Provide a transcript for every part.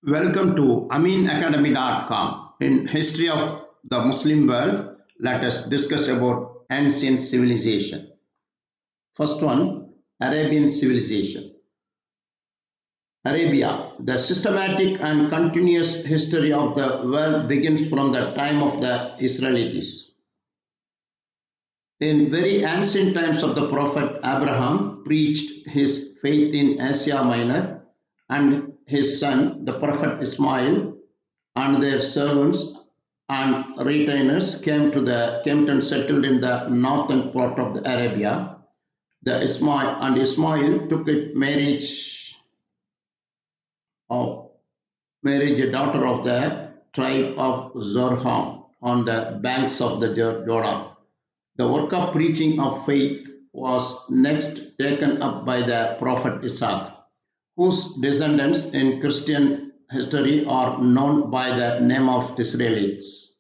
Welcome to aminacademy.com. In history of the Muslim world, let us discuss about ancient civilization. First one, Arabian civilization. Arabia, the systematic and continuous history of the world begins from the time of the Israelites. In very ancient times of the Prophet Abraham preached his faith in Asia Minor, and his son, the Prophet Ismail, and their servants and retainers came and settled in the northern part of the Arabia. Ismail took it of marriage a daughter of the tribe of Zorham on the banks of the Jordan. The work of preaching of faith was next taken up by the prophet Isaac, whose descendants in Christian history are known by the name of Israelites.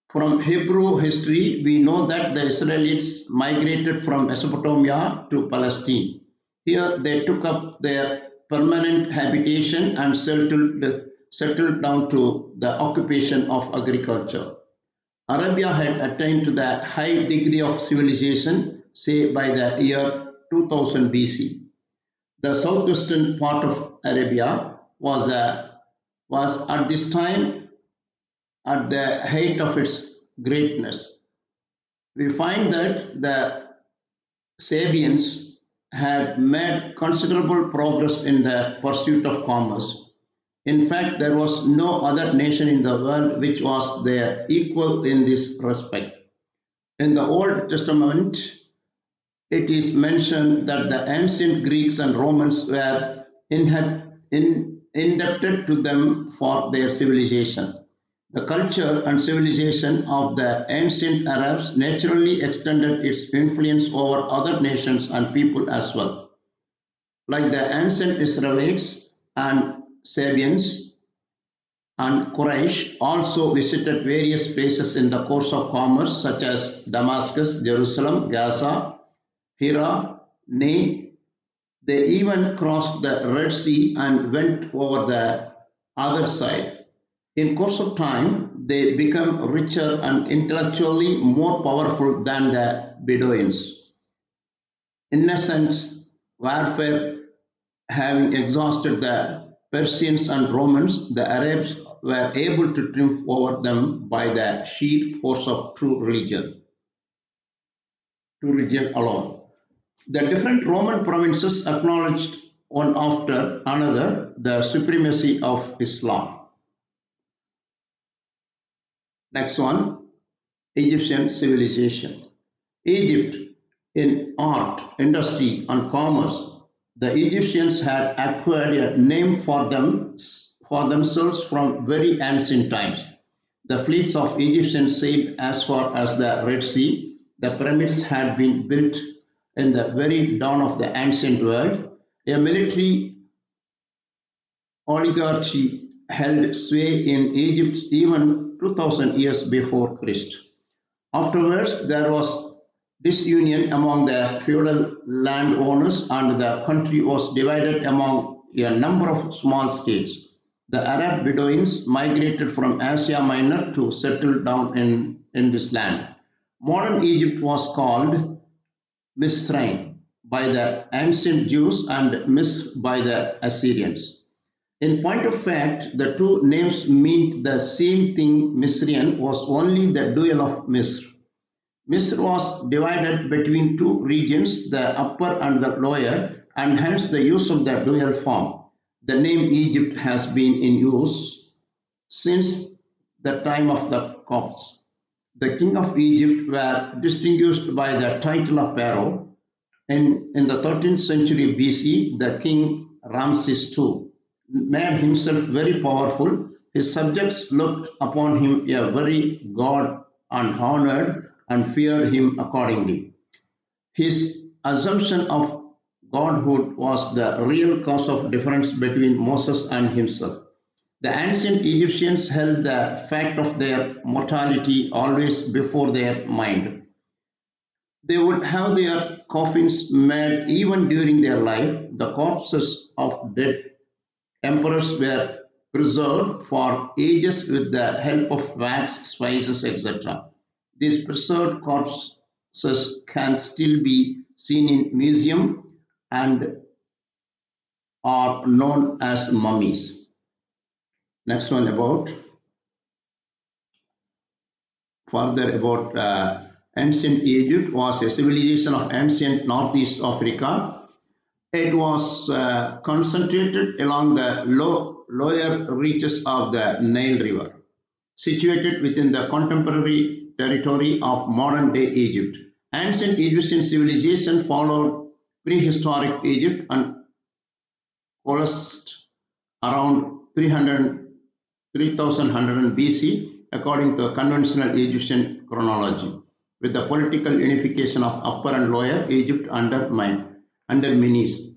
From Hebrew history, we know that the Israelites migrated from Mesopotamia to Palestine. Here they took up their permanent habitation and settled down to the occupation of agriculture. Arabia had attained to the high degree of civilization, say by the year 2000 BC. The southwestern part of Arabia was at this time at the height of its greatness. We find that the Sabians had made considerable progress in the pursuit of commerce. In fact, there was no other nation in the world which was their equal in this respect. In the Old Testament, it is mentioned that the ancient Greeks and Romans were indebted to them for their civilization. The culture and civilization of the ancient Arabs naturally extended its influence over other nations and people as well. Like the ancient Israelites and Sabians and Quraysh also visited various places in the course of commerce such as Damascus, Jerusalem, Gaza, Hira, Nay. They even crossed the Red Sea and went over the other side. In course of time, they become richer and intellectually more powerful than the Bedouins. In essence, warfare having exhausted the Persians and Romans, the Arabs were able to triumph over them by the sheer force of true religion alone. The different Roman provinces acknowledged one after another the supremacy of Islam. Next one, Egyptian civilization. Egypt, in art, industry, and commerce, the Egyptians had acquired a name for themselves from very ancient times. The fleets of Egyptians sailed as far as the Red Sea. The pyramids had been built in the very dawn of the ancient world. A military oligarchy held sway in Egypt even 2000 years before Christ. Afterwards, there was disunion among the feudal landowners, and the country was divided among a number of small states. The Arab Bedouins migrated from Asia Minor to settle down in this land. Modern Egypt was called Misraim by the ancient Jews and Misr by the Assyrians. In point of fact, the two names mean the same thing. Misrian was only the dual of Misr. Misr was divided between two regions, the upper and the lower, and hence the use of the dual form. The name Egypt has been in use since the time of the Copts. The king of Egypt were distinguished by the title of pharaoh. In the 13th century BC, the king Ramses II made himself very powerful. His subjects looked upon him a very god and honored and feared him accordingly. His assumption of godhood was the real cause of difference between Moses and himself. The ancient Egyptians held the fact of their mortality always before their mind. They would have their coffins made even during their life. The corpses of dead emperors were preserved for ages with the help of wax, spices, etc. These preserved corpses can still be seen in museums and are known as mummies. Next one about further about ancient Egypt was a civilization of ancient Northeast Africa. It was concentrated along the lower reaches of the Nile River, situated within the contemporary territory of modern-day Egypt. Ancient Egyptian civilization followed prehistoric Egypt and coalesced around 3100 BC, according to conventional Egyptian chronology, with the political unification of Upper and Lower Egypt under Menes.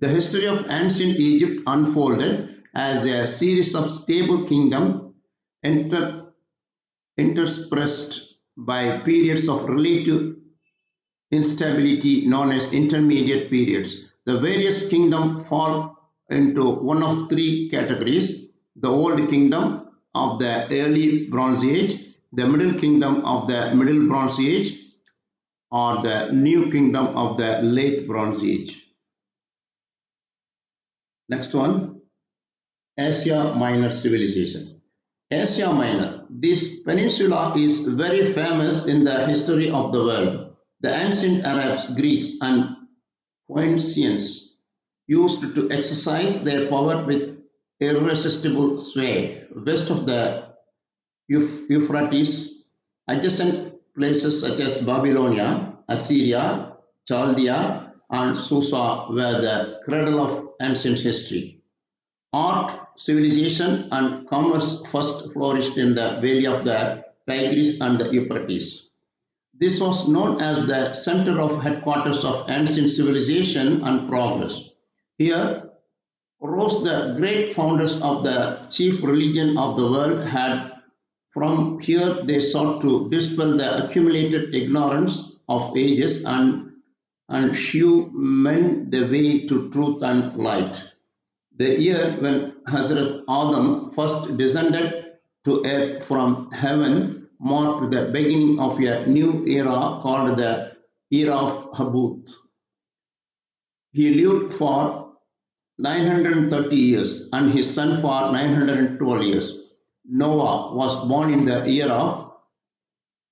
The history of ancient Egypt unfolded as a series of stable kingdoms interspersed by periods of relative instability known as intermediate periods. The various kingdoms fall into one of three categories: the Old Kingdom of the Early Bronze Age, the Middle Kingdom of the Middle Bronze Age, or the New Kingdom of the Late Bronze Age. Next one, Asia Minor civilization. Asia Minor. This peninsula is very famous in the history of the world. The ancient Arabs, Greeks, and Phoenicians used to exercise their power with irresistible sway west of the Euphrates. Adjacent places such as Babylonia, Assyria, Chaldea, and Susa were the cradle of ancient history. Art, civilization, and commerce first flourished in the valley of the Tigris and the Euphrates. This was known as the center of headquarters of ancient civilization and progress. Here rose the great founders of the chief religion of the world had. From here they sought to dispel the accumulated ignorance of ages and shew men the way to truth and light. The year when Hazrat Adam first descended to earth from heaven marked the beginning of a new era called the era of Habut. He lived for 930 years and his son for 912 years. Noah was born in the year of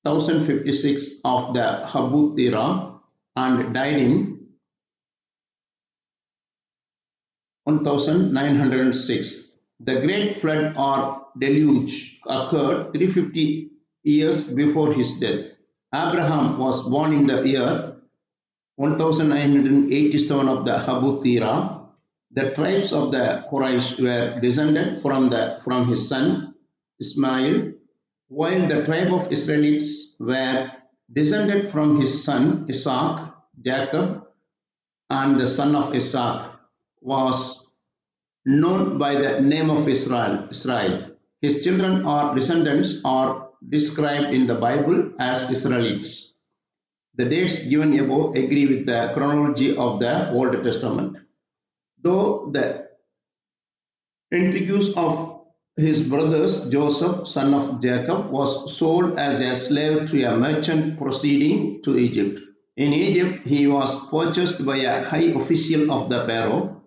1056 of the Habut era and died in 1906. The Great Flood or Deluge occurred 350 years before his death. Abraham was born in the year 1987 of the Habut era. The tribes of the Quraysh were descended from his son Ismail, while the tribe of Israelites were descended from his son Isaac. Jacob, and the son of Isaac, was known by the name of Israel. His children or descendants are described in the Bible as Israelites. The dates given above agree with the chronology of the Old Testament. Though the intrigues of his brothers, Joseph, son of Jacob, was sold as a slave to a merchant proceeding to Egypt. In Egypt, he was purchased by a high official of the Pharaoh.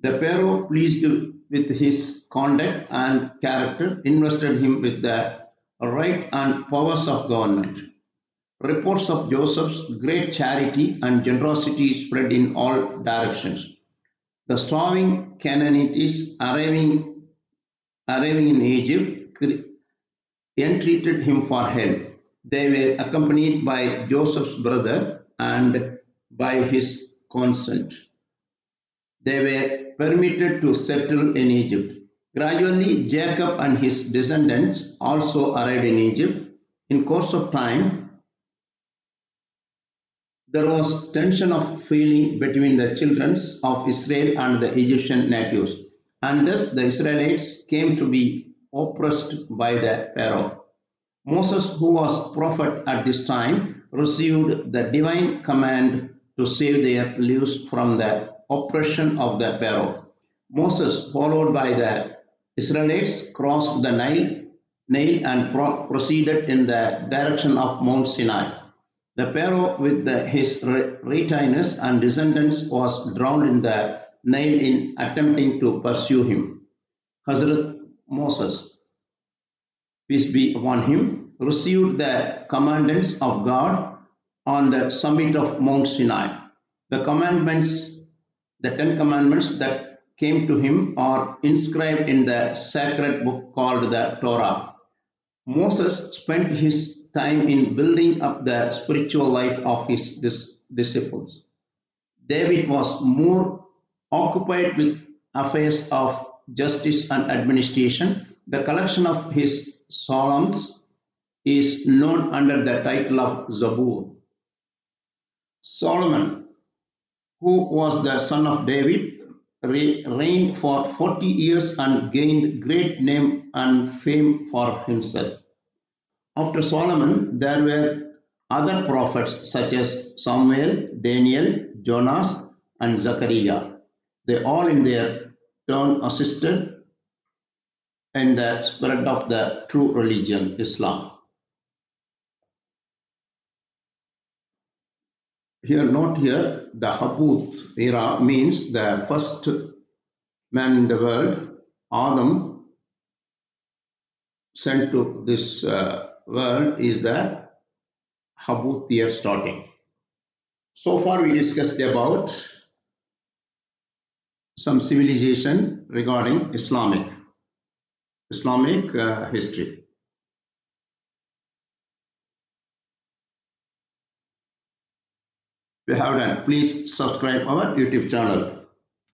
The Pharaoh, pleased with his conduct and character, invested him with the right and powers of government. Reports of Joseph's great charity and generosity spread in all directions. The starving Canaanites arriving in Egypt entreated him for help. They were accompanied by Joseph's brother and by his consent. They were permitted to settle in Egypt. Gradually, Jacob and his descendants also arrived in Egypt. In course of time, there was tension of feeling between the children of Israel and the Egyptian natives, and thus the Israelites came to be oppressed by the Pharaoh. Moses, who was prophet at this time, received the divine command to save their lives from the oppression of the Pharaoh. Moses, followed by the Israelites, crossed the Nile and proceeded in the direction of Mount Sinai. The Pharaoh, with his retainers and descendants, was drowned in the Nile in attempting to pursue him. Hazrat Moses, peace be upon him, received the commandments of God on the summit of Mount Sinai. The commandments, the Ten Commandments that came to him, are inscribed in the sacred book called the Torah. Moses spent his time in building up the spiritual life of his disciples. David was more occupied with affairs of justice and administration. The collection of his psalms is known under the title of Zabur. Solomon, who was the son of David, reigned for 40 years and gained great name and fame for himself. After Solomon, there were other prophets such as Samuel, Daniel, Jonas, and Zechariah. They all in their turn assisted in the spread of the true religion, Islam. Here, note here, the Habut era means the first man in the world, Adam, sent to this world, is the Habut year starting. So far we discussed about some civilization regarding Islamic history. If you have done, please subscribe our YouTube channel.